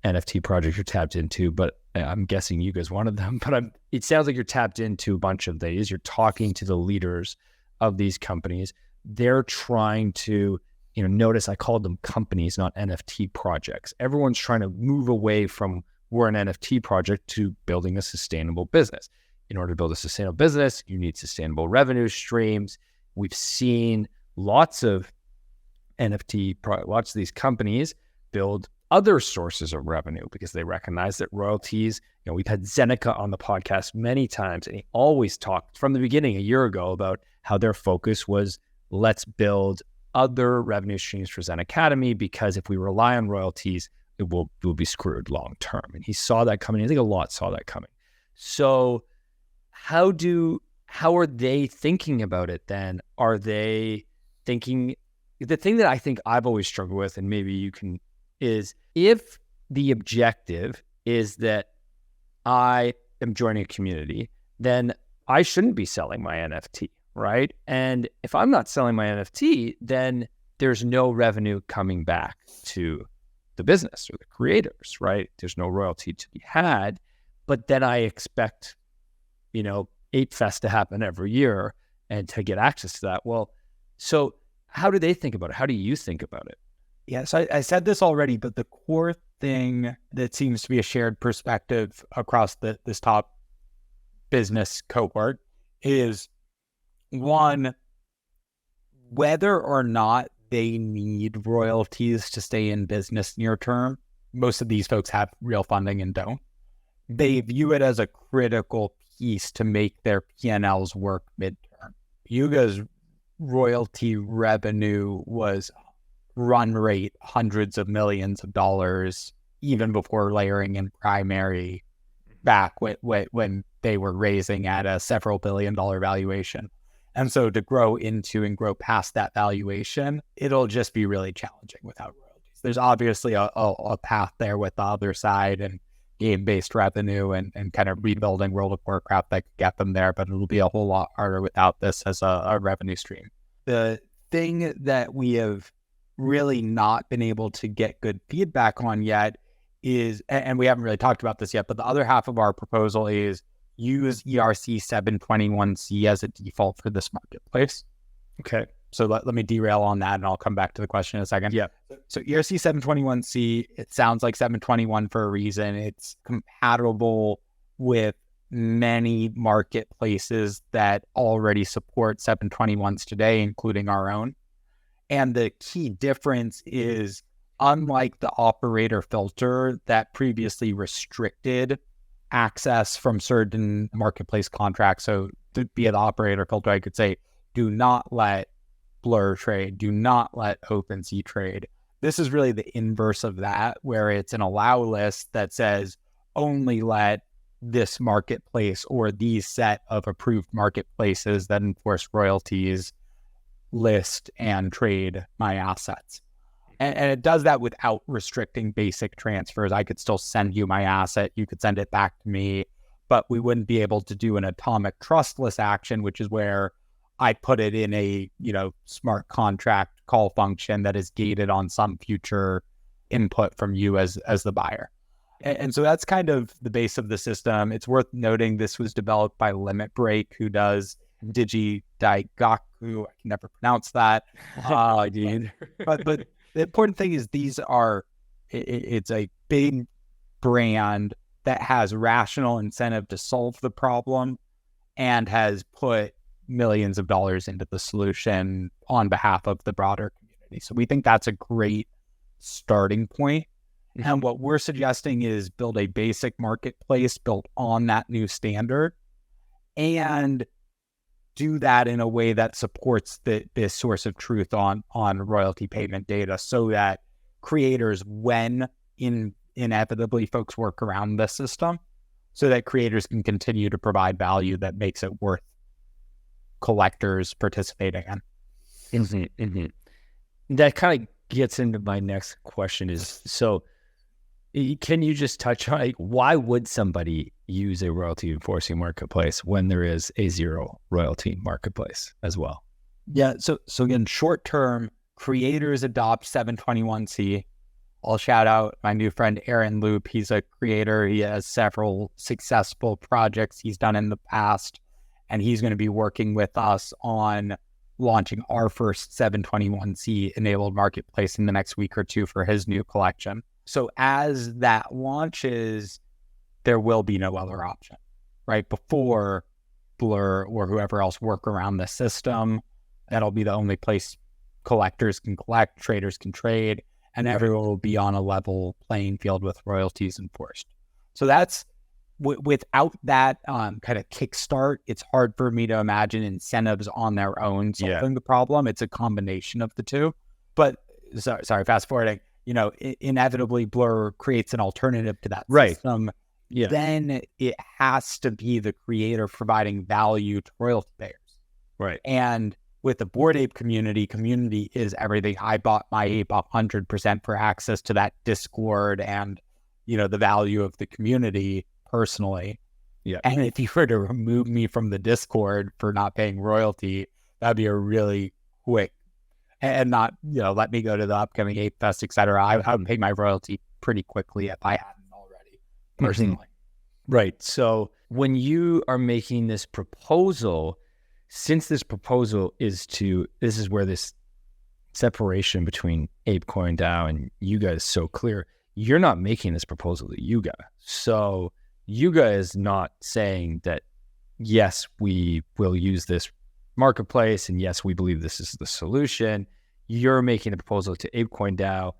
NFT projects you're tapped into, but I'm guessing you guys one of them. But it sounds like you're tapped into a bunch of these. You're talking to the leaders of these companies. They're trying to, notice I called them companies, not NFT projects. Everyone's trying to move away from we're an NFT project to building a sustainable business. In order to build a sustainable business, you need sustainable revenue streams. We've seen lots of lots of these companies build other sources of revenue because they recognize that royalties, we've had Zeneca on the podcast many times, and he always talked from the beginning a year ago about how their focus was, let's build other revenue streams for Zen Academy, because if we rely on royalties, we'll be screwed long term. And he saw that coming. I think a lot saw that coming. So how are they thinking about it then? Are they thinking, the thing that I think I've always struggled with, and maybe you can, is if the objective is that I am joining a community, then I shouldn't be selling my NFT, right? And if I'm not selling my NFT, then there's no revenue coming back to the business or the creators, right? There's no royalty to be had. But then I expect, Ape Fest to happen every year and to get access to that. Well, so how do they think about it? How do you think about it? Yes, I said this already, but the core thing that seems to be a shared perspective across this top business cohort is, one, whether or not they need royalties to stay in business near term. Most of these folks have real funding and don't. They view it as a critical piece to make their P&Ls work midterm. Yuga's royalty revenue was run rate hundreds of millions of dollars, even before layering in primary back when they were raising at a several $billion valuation. And so to grow into and grow past that valuation, it'll just be really challenging without royalties. There's obviously a path there with the other side and game-based revenue and kind of rebuilding World of Warcraft that could get them there, but it'll be a whole lot harder without this as a revenue stream. The thing that we have really not been able to get good feedback on yet is, and we haven't really talked about this yet, but the other half of our proposal is use ERC 721C as a default for this marketplace. Okay. So let me derail on that and I'll come back to the question in a second. Yeah. So ERC 721C, it sounds like 721 for a reason. It's compatible with many marketplaces that already support 721s today, including our own. And the key difference is, unlike the operator filter that previously restricted access from certain marketplace contracts, so via the operator filter, I could say, do not let Blur trade, do not let OpenSea trade. This is really the inverse of that, where it's an allow list that says only let this marketplace or these set of approved marketplaces that enforce royalties list and trade my assets. And it does that without restricting basic transfers. I could still send you my asset. You could send it back to me, but we wouldn't be able to do an atomic trustless action, which is where I put it in a, smart contract call function that is gated on some future input from you as the buyer. And so that's kind of the base of the system. It's worth noting this was developed by Limit Break, who does Digi Daigaku. I can never pronounce that. But the important thing is it's a big brand that has rational incentive to solve the problem and has put millions of dollars into the solution on behalf of the broader community. So we think that's a great starting point. And what we're suggesting is build a basic marketplace built on that new standard and do that in a way that supports this source of truth on royalty payment data, so that creators, when inevitably folks work around the system, so that creators can continue to provide value that makes it worth collectors participating in. That kind of gets into my next question is, so can you just touch on, why would somebody use a royalty enforcing marketplace when there is a zero royalty marketplace as well? Yeah. So again, short term, creators adopt 721C. I'll shout out my new friend, Aaron Loop. He's a creator. He has several successful projects he's done in the past, and he's going to be working with us on launching our first 721C enabled marketplace in the next week or two for his new collection. So as that launches, there will be no other option, right? Before Blur or whoever else work around the system, that'll be the only place collectors can collect, traders can trade, and everyone will be on a level playing field with royalties enforced. So that's, without that kind of kickstart, it's hard for me to imagine incentives on their own solving the problem. It's a combination of the two. But sorry, fast forwarding, inevitably Blur creates an alternative to that system. Yeah. Then it has to be the creator providing value to royalty payers. Right. And with the Bored Ape community is everything. I bought my ape 100% for access to that Discord and, the value of the community personally. Yeah. And if you were to remove me from the Discord for not paying royalty, that'd be a really quick, and not, let me go to the upcoming Ape Fest, et cetera. I would pay my royalty pretty quickly if I hadn't already, personally. Right. So when you are making this proposal, since this proposal this is where this separation between ApeCoin DAO and Yuga is so clear, you're not making this proposal to Yuga. So Yuga is not saying that, yes, we will use this marketplace, and yes, we believe this is the solution. You're making a proposal to ApeCoin DAO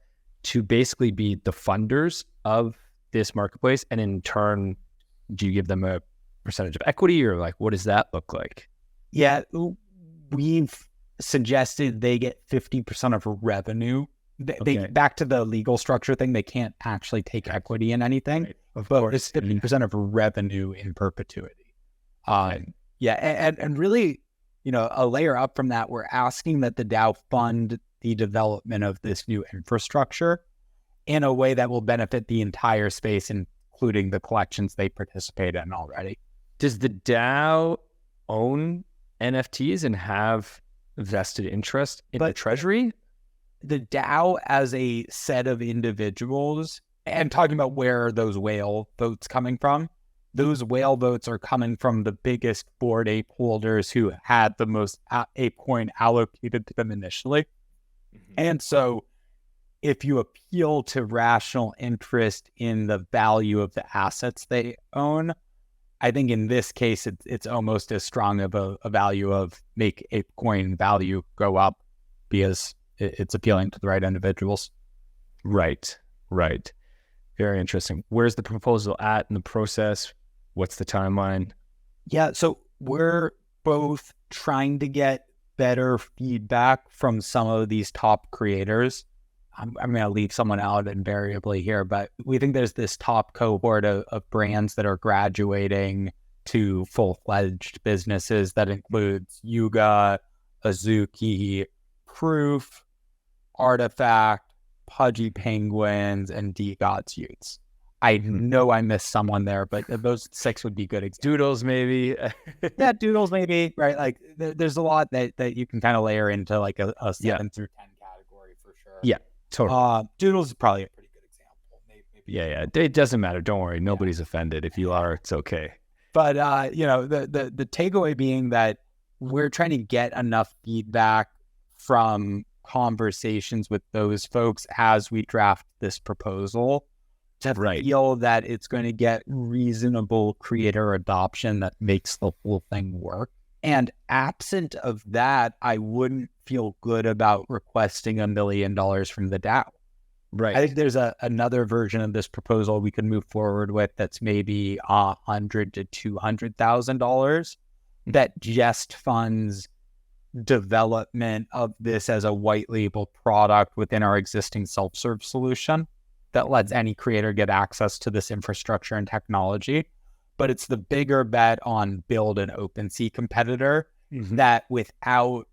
to basically be the funders of this marketplace, and in turn, do you give them a percentage of equity, or what does that look like? Yeah, we've suggested they get 50% of revenue. They back to the legal structure thing, they can't actually take equity in anything, right. But it's 50% of revenue in perpetuity. And really, a layer up from that, we're asking that the DAO fund the development of this new infrastructure in a way that will benefit the entire space, including the collections they participate in already. Does the DAO own NFTs and have vested interest in the treasury? The DAO as a set of individuals, and talking about where those whale votes coming from, those whale votes are coming from the biggest Bored Ape holders who had the most ApeCoin allocated to them initially. And so if you appeal to rational interest in the value of the assets they own, I think in this case, it's almost as strong of a value of make ApeCoin value go up, because it's appealing to the right individuals. Right. Very interesting. Where's the proposal at in the process? What's the timeline? Yeah, so we're both trying to get better feedback from some of these top creators. I'm going to leave someone out invariably here, but we think there's this top cohort of brands that are graduating to full-fledged businesses that includes Yuga, Azuki, Proof, Artifact, Pudgy Penguins, and D-Gods Utes. I know I missed someone there, but those 6 would be good examples. Doodles, maybe. Yeah, Doodles, maybe, right? Like there's a lot that you can kind of layer into like a 7 through 10 category for sure. Yeah, totally. Doodles is probably a pretty good example. Maybe Yeah. It doesn't matter. Don't worry. Nobody's offended. If you are, it's okay. But, the takeaway being that we're trying to get enough feedback from conversations with those folks as we draft this proposal to feel that it's going to get reasonable creator adoption that makes the whole thing work. And absent of that, I wouldn't feel good about requesting $1 million from the DAO. Right. I think there's another version of this proposal we can move forward with that's maybe $100,000 to $200,000 that just funds development of this as a white label product within our existing self-serve solution that lets any creator get access to this infrastructure and technology. But it's the bigger bet on build an OpenSea competitor that without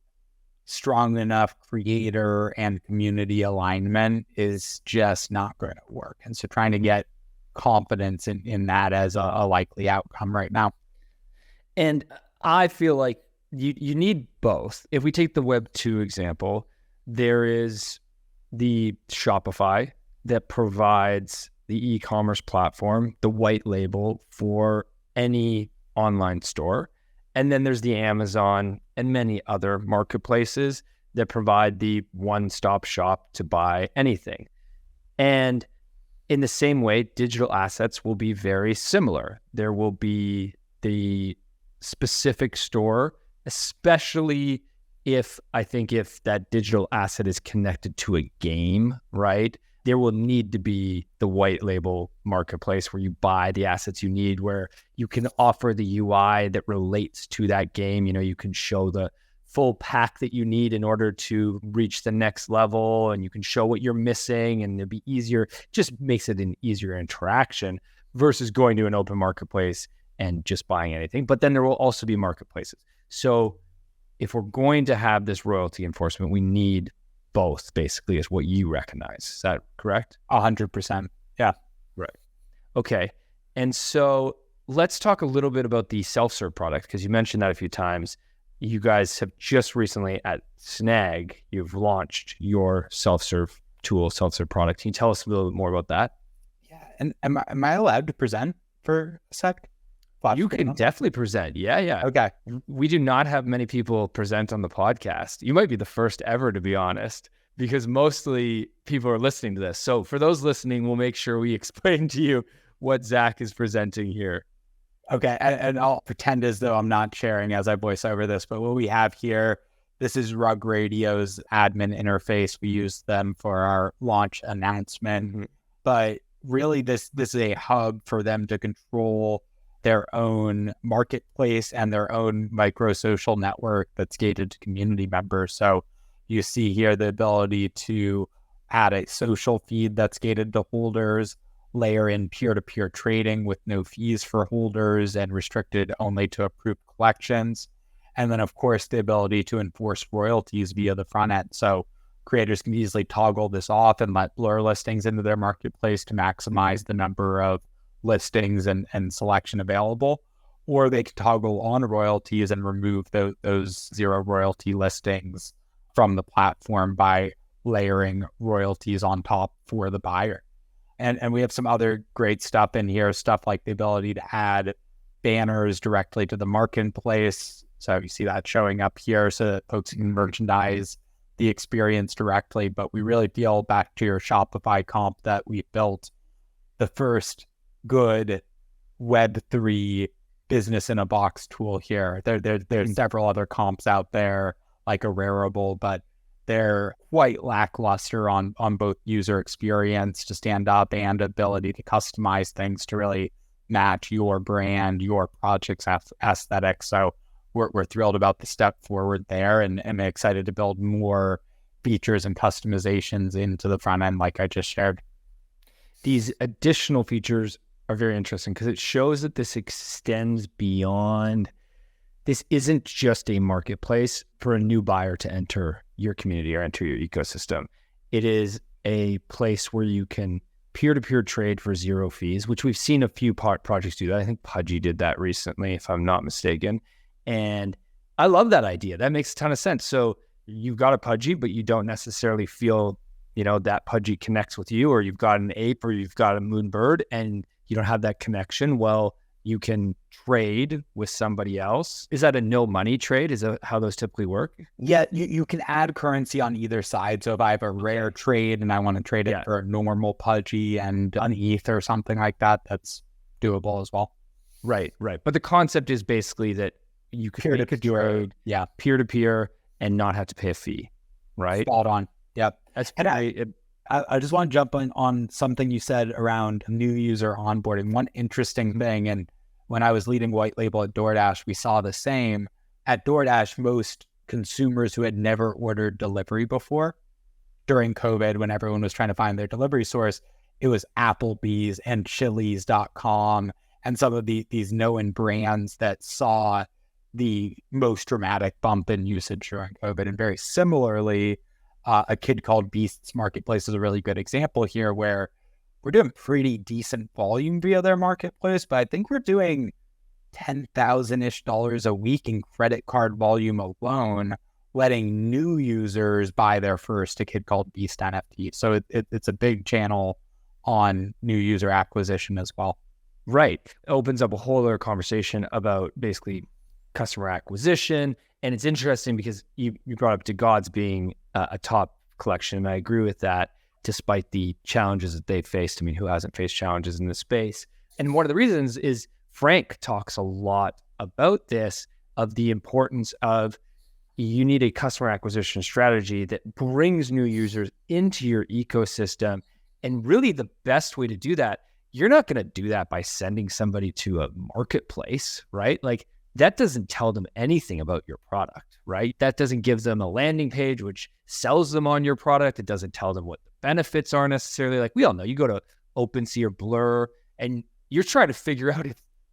strong enough creator and community alignment is just not going to work. And so trying to get confidence in that as a likely outcome right now. And I feel like you need both. If we take the Web 2 example, there is the Shopify that provides the e-commerce platform, the white label for any online store. And then there's the Amazon and many other marketplaces that provide the one-stop shop to buy anything. And in the same way, digital assets will be very similar. There will be the specific store, especially if that digital asset is connected to a game, right? There will need to be the white label marketplace where you buy the assets you need, where you can offer the UI that relates to that game. You can show the full pack that you need in order to reach the next level, and you can show what you're missing, and it'll be easier. Just makes it an easier interaction versus going to an open marketplace and just buying anything. But then there will also be marketplaces. So if we're going to have this royalty enforcement, we need both, basically, is what you recognize. Is that correct? 100%. Yeah. Right. Okay. And so let's talk a little bit about the self-serve product, because you mentioned that a few times. You guys have just recently at Snag, you've launched your self-serve tool, self-serve product. Can you tell us a little bit more about that? Yeah. And am I allowed to present for a sec? You can definitely present. Yeah. Okay. We do not have many people present on the podcast. You might be the first ever, to be honest, because mostly people are listening to this. So for those listening, we'll make sure we explain to you what Zach is presenting here. Okay. And I'll pretend as though I'm not sharing as I voice over this, but what we have here, this is Rug Radio's admin interface. We use them for our launch announcement, but really this is a hub for them to control their own marketplace and their own micro social network that's gated to community members. So you see here the ability to add a social feed that's gated to holders, layer in peer-to-peer trading with no fees for holders and restricted only to approved collections. And then, of course, the ability to enforce royalties via the front end. So creators can easily toggle this off and let blur listings into their marketplace to maximize the number of listings and selection available, or they could toggle on royalties and remove those zero royalty listings from the platform by layering royalties on top for the buyer. And we have some other great stuff in here, stuff like the ability to add banners directly to the marketplace. So you see that showing up here so that folks can merchandise the experience directly. But we really feel, back to your Shopify comp, that we built the first good Web3 business in a box tool here. There's several other comps out there like a Rarible, but they're quite lackluster on both user experience to stand up and ability to customize things to really match your brand, your project's aesthetic. So we're thrilled about the step forward there, and excited to build more features and customizations into the front end like I just shared. These additional features are very interesting because it shows that this extends beyond. This isn't just a marketplace for a new buyer to enter your community or enter your ecosystem. It is a place where you can peer-to-peer trade for zero fees, which we've seen a few projects do that. I think Pudgy did that recently, if I'm not mistaken. And I love that idea. That makes a ton of sense. So you've got a Pudgy, but you don't necessarily feel, that Pudgy connects with you, or you've got an ape or you've got a moonbird and you don't have that connection. Well, you can trade with somebody else. Is that a no money trade? Is that how those typically work? Yeah, you can add currency on either side. So if I have a rare trade and I want to trade it for a normal Pudgy and an ETH or something like that, that's doable as well. Right. But the concept is basically that you could peer-to-peer, peer-to-peer and not have to pay a fee, right? Spot on. Yep. And I just want to jump on something you said around new user onboarding. One interesting thing, and when I was leading white label at DoorDash, we saw the same. At DoorDash, most consumers who had never ordered delivery before, during COVID, when everyone was trying to find their delivery source, it was Applebee's and Chili's.com and some of these known brands that saw the most dramatic bump in usage during COVID. And very similarly, a kid called Beasts Marketplace is a really good example here, where we're doing pretty decent volume via their marketplace, but I think we're doing $10,000-ish a week in credit card volume alone, letting new users buy their first A Kid Called Beast NFT. So it's a big channel on new user acquisition as well. Right. It opens up a whole other conversation about basically customer acquisition. And it's interesting because you brought up DeGods being a top collection. And I agree with that, despite the challenges that they faced. I mean, who hasn't faced challenges in this space? And one of the reasons is Frank talks a lot about this, of the importance of you need a customer acquisition strategy that brings new users into your ecosystem. And really the best way to do that, you're not going to do that by sending somebody to a marketplace, right? Like, that doesn't tell them anything about your product, right? That doesn't give them a landing page which sells them on your product. It doesn't tell them what the benefits are necessarily. Like, we all know, you go to OpenSea or Blur and you're trying to figure out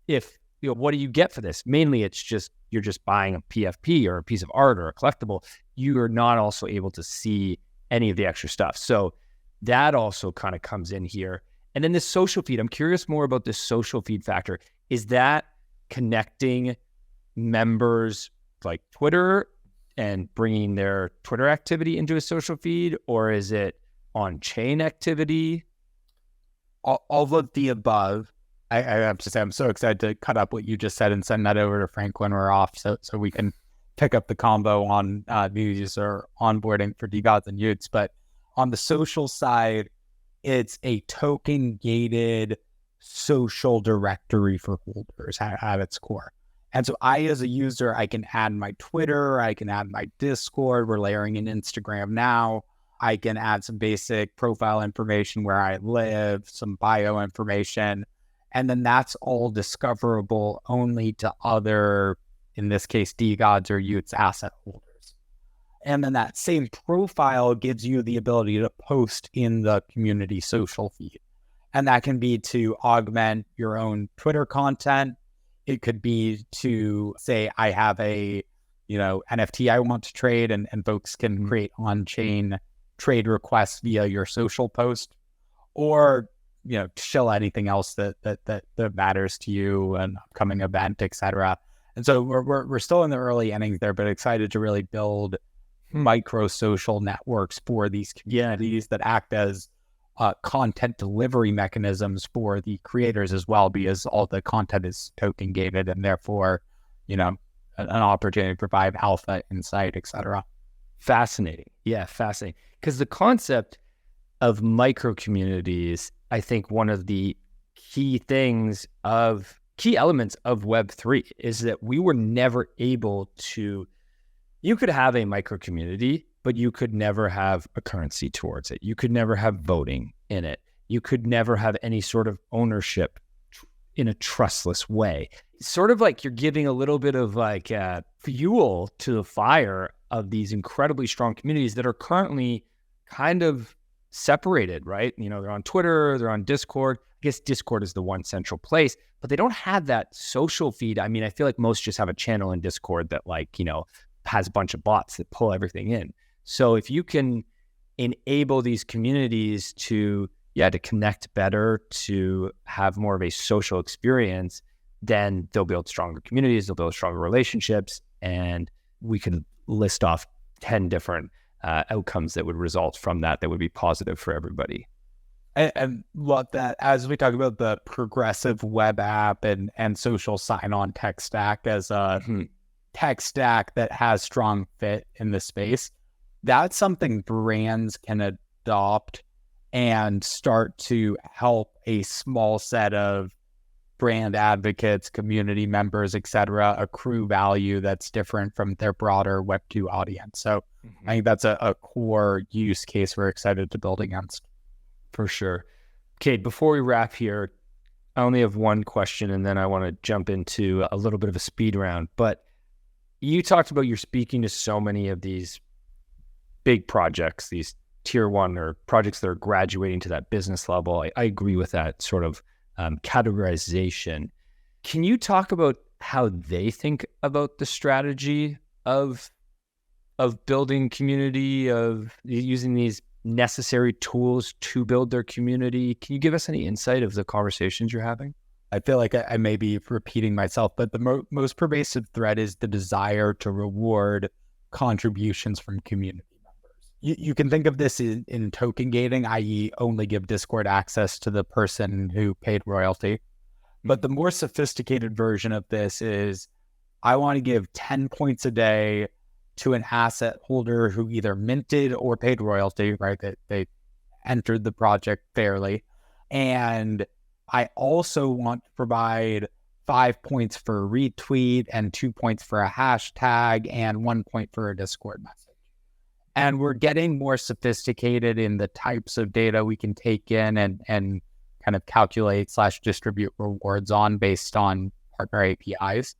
if what do you get for this? Mainly it's just, you're just buying a PFP or a piece of art or a collectible. You are not also able to see any of the extra stuff. So that also kind of comes in here. And then this social feed, I'm curious more about this social feed factor. Is that connecting members like Twitter and bringing their Twitter activity into a social feed, or is it on-chain activity? All of the above. I have to say, I'm so excited to cut up what you just said and send that over to Frank when we're off, so we can pick up the combo on new user onboarding for DeGods and Utes. But on the social side, it's a token-gated social directory for holders at its core. And so I, as a user, I can add my Twitter, I can add my Discord, we're layering in Instagram now. I can add some basic profile information, where I live, some bio information, and then that's all discoverable only to other, in this case, DeGods or Utes asset holders. And then that same profile gives you the ability to post in the community social feed. And that can be to augment your own Twitter content. It could be to say, I have a, NFT I want to trade, and folks can create on-chain trade requests via your social post, or, to show anything else that matters to you, an upcoming event, etc. And so we're still in the early innings there, but excited to really build micro social networks for these communities that act as content delivery mechanisms for the creators as well, because all the content is token gated and therefore, an opportunity to provide alpha, insight, etc. Fascinating. Yeah, fascinating. Because the concept of micro communities, I think one of the key elements of Web3 is that we were never able to, you could have a micro community, but you could never have a currency towards it. You could never have voting in it. You could never have any sort of ownership in a trustless way. It's sort of like you're giving a little bit of like fuel to the fire of these incredibly strong communities that are currently kind of separated, right? They're on Twitter, they're on Discord. I guess Discord is the one central place, but they don't have that social feed. I mean, I feel like most just have a channel in Discord that has a bunch of bots that pull everything in. So if you can enable these communities to to connect better, to have more of a social experience, then they'll build stronger communities, they'll build stronger relationships, and we could list off 10 different outcomes that would result from that would be positive for everybody. And love that. As we talk about the progressive web app and social sign-on tech stack as a tech stack that has strong fit in the space, that's something brands can adopt and start to help a small set of brand advocates, community members, etc., accrue value that's different from their broader Web2 audience. So I think that's a core use case we're excited to build against. For sure. Okay, before we wrap here, I only have one question, and then I want to jump into a little bit of a speed round. But you talked about you're speaking to so many of these big projects, these tier one or projects that are graduating to that business level. I agree with that sort of categorization. Can you talk about how they think about the strategy of building community, of using these necessary tools to build their community? Can you give us any insight of the conversations you're having? I feel like I may be repeating myself, but the most pervasive thread is the desire to reward contributions from community members. You can think of this in token gating, i.e. only give Discord access to the person who paid royalty. But the more sophisticated version of this is, I want to give 10 points a day to an asset holder who either minted or paid royalty, right? That they entered the project fairly. And I also want to provide 5 points for a retweet and 2 points for a hashtag and 1 point for a Discord message. And we're getting more sophisticated in the types of data we can take in and kind of calculate / distribute rewards on based on partner APIs.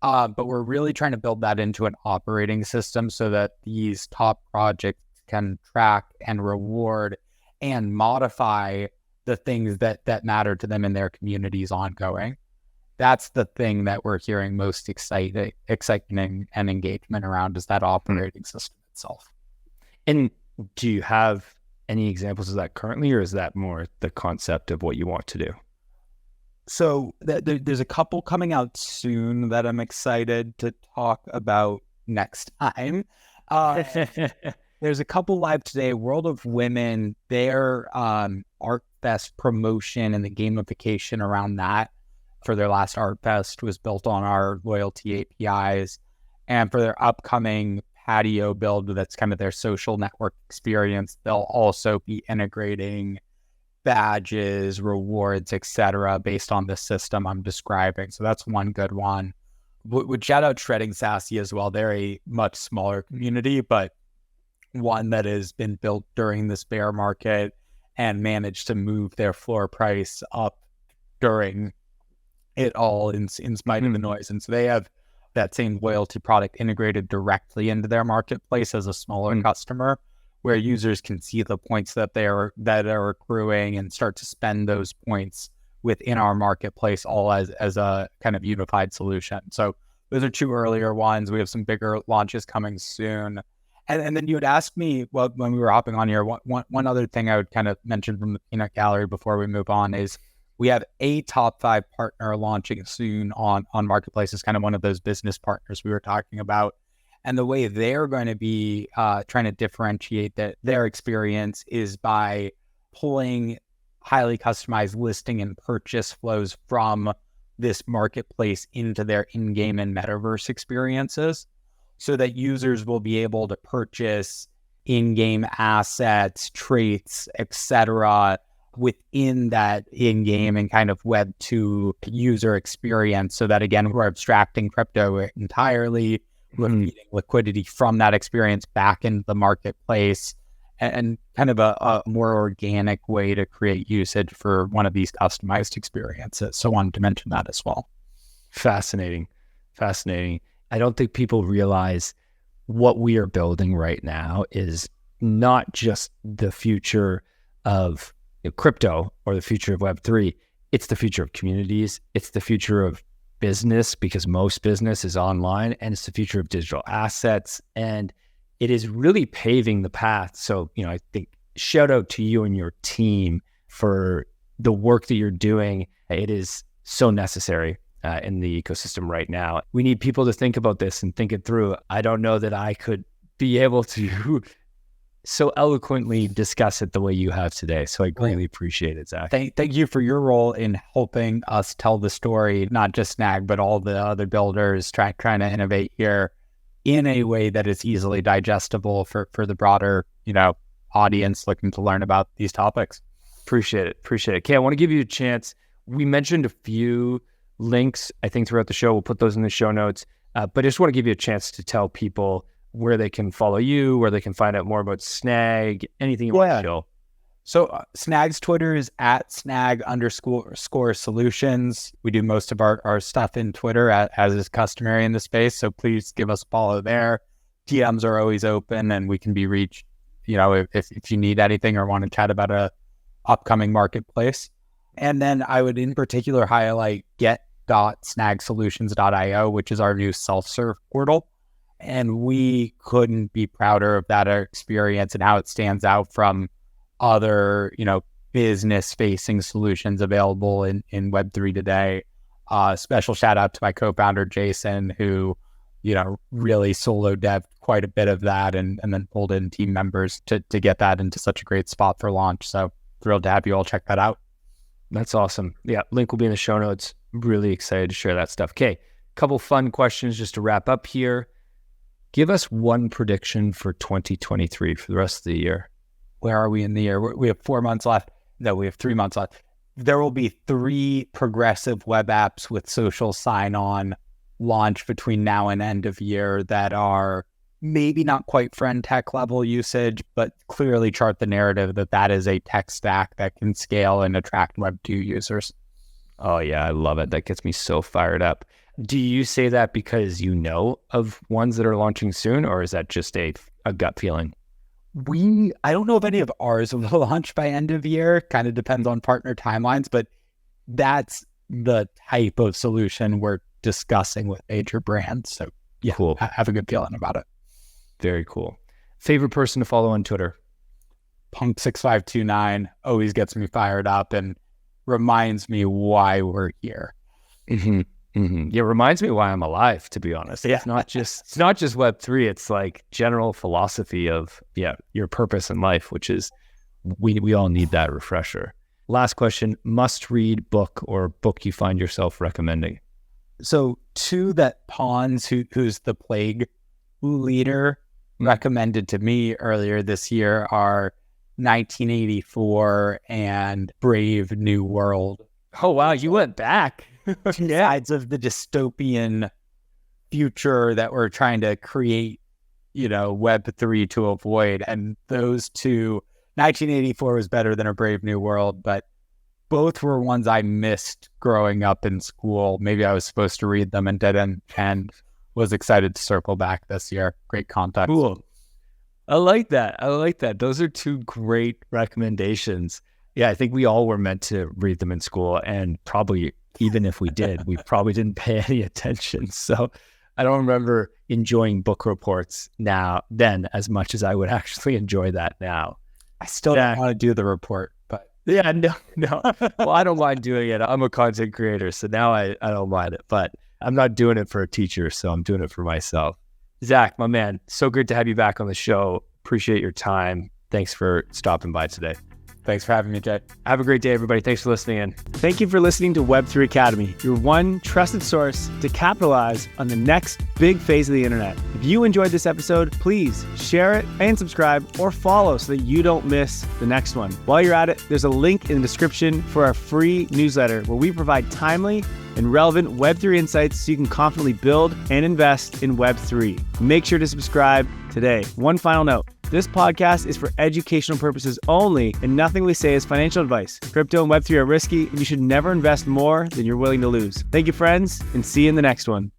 But we're really trying to build that into an operating system so that these top projects can track and reward and modify the things that matter to them in their communities ongoing. That's the thing that we're hearing most exciting and engagement around, is that operating system itself. And do you have any examples of that currently, or is that more the concept of what you want to do? So there's a couple coming out soon that I'm excited to talk about next time. There's a couple live today. World of Women, their Art Fest promotion and the gamification around that for their last Art Fest was built on our loyalty APIs. And for their upcoming patio build, that's kind of their social network experience, they'll also be integrating badges, rewards, etc., based on the system I'm describing. So that's one good one. Would shout out Shredding Sassy as well. They're a much smaller community, but one that has been built during this bear market and managed to move their floor price up during it all in spite of the noise. And so they have that same loyalty product integrated directly into their marketplace as a smaller customer, where users can see the points that are accruing and start to spend those points within our marketplace, all as a kind of unified solution. So those are two earlier ones. We have some bigger launches coming soon. And then you would ask me, well, when we were hopping on here, one other thing I would kind of mention from the peanut gallery before we move on is we have a top 5 partner launching soon on Marketplace. It's kind of one of those business partners we were talking about. And the way they're going to be trying to differentiate their experience is by pulling highly customized listing and purchase flows from this marketplace into their in-game and metaverse experiences, so that users will be able to purchase in-game assets, traits, etc., within that in-game and kind of Web 2 user experience, so that, again, we're abstracting crypto entirely. We're feeding liquidity from that experience back into the marketplace, and kind of a more organic way to create usage for one of these customized experiences. So I wanted to mention that as well. Fascinating. I don't think people realize what we are building right now is not just the future of crypto or the future of Web3. It's the future of communities. It's the future of business, because most business is online, and it's the future of digital assets. And it is really paving the path. So, I think shout out to you and your team for the work that you're doing. It is so necessary in the ecosystem right now. We need people to think about this and think it through. I don't know that I could be able to so eloquently discuss it the way you have today. So I greatly appreciate it, Zach. Thank you for your role in helping us tell the story, not just Snag, but all the other builders trying to innovate here in a way that is easily digestible for the broader, audience looking to learn about these topics. Appreciate it. Okay, I want to give you a chance. We mentioned a few links, I think, throughout the show. We'll put those in the show notes. But I just want to give you a chance to tell people where they can follow you, where they can find out more about Snag, anything you want to show. So Snag's Twitter is at snag_solutions. We do most of our stuff in Twitter as is customary in the space. So please give us a follow there. DMs are always open and we can be reached, if you need anything or want to chat about a upcoming marketplace. And then I would in particular highlight get.snagsolutions.io, which is our new self-serve portal. And we couldn't be prouder of that experience and how it stands out from other, business-facing solutions available in Web3 today. Special shout out to my co-founder, Jason, who, really solo devved quite a bit of that and then pulled in team members to get that into such a great spot for launch. So thrilled to have you all check that out. That's awesome. Yeah, link will be in the show notes. Really excited to share that stuff. Okay, couple fun questions just to wrap up here. Give us one prediction for 2023 for the rest of the year. Where are we in the year? We have 4 months left. No, we have 3 months left. There will be 3 progressive web apps with social sign-on launch between now and end of year that are maybe not quite friend tech level usage, but clearly chart the narrative that is a tech stack that can scale and attract Web2 users. Oh yeah, I love it. That gets me so fired up. Do you say that because you know of ones that are launching soon, or is that just a gut feeling? I don't know if any of ours will launch by end of year. Kind of depends on partner timelines, but that's the type of solution we're discussing with major brands. So yeah, cool. I have a good feeling about it. Very cool. Favorite person to follow on Twitter? Punk6529 always gets me fired up and reminds me why we're here. Mm-hmm. Mm-hmm. Yeah, it reminds me why I'm alive, to be honest. Yeah. It's not just Web3. It's like general philosophy of your purpose in life, which is we all need that refresher. Last question, must read book or book you find yourself recommending? So 2 that Pons, who's the Plague leader, recommended to me earlier this year are 1984 and Brave New World. Oh wow, you went back. Sides of the dystopian future that we're trying to create, Web3 to avoid. And those 2, 1984 was better than A Brave New World, but both were ones I missed growing up in school. Maybe I was supposed to read them and didn't, and was excited to circle back this year. Great context. Cool. I like that. Those are 2 great recommendations. Yeah, I think we all were meant to read them in school, and probably even if we did, we probably didn't pay any attention. So I don't remember enjoying book reports then as much as I would actually enjoy that now. I still don't want to do the report, but yeah, no. Well, I don't mind doing it. I'm a content creator, so now I don't mind it, but I'm not doing it for a teacher, so I'm doing it for myself. Zach, my man, so good to have you back on the show. Appreciate your time. Thanks for stopping by today. Thanks for having me, Jay. Have a great day, everybody. Thanks for listening in. Thank you for listening to Web3 Academy, your one trusted source to capitalize on the next big phase of the internet. If you enjoyed this episode, please share it and subscribe or follow so that you don't miss the next one. While you're at it, there's a link in the description for our free newsletter where we provide timely and relevant Web3 insights so you can confidently build and invest in Web3. Make sure to subscribe today. One final note. This podcast is for educational purposes only, and nothing we say is financial advice. Crypto and Web3 are risky, and you should never invest more than you're willing to lose. Thank you, friends, and see you in the next one.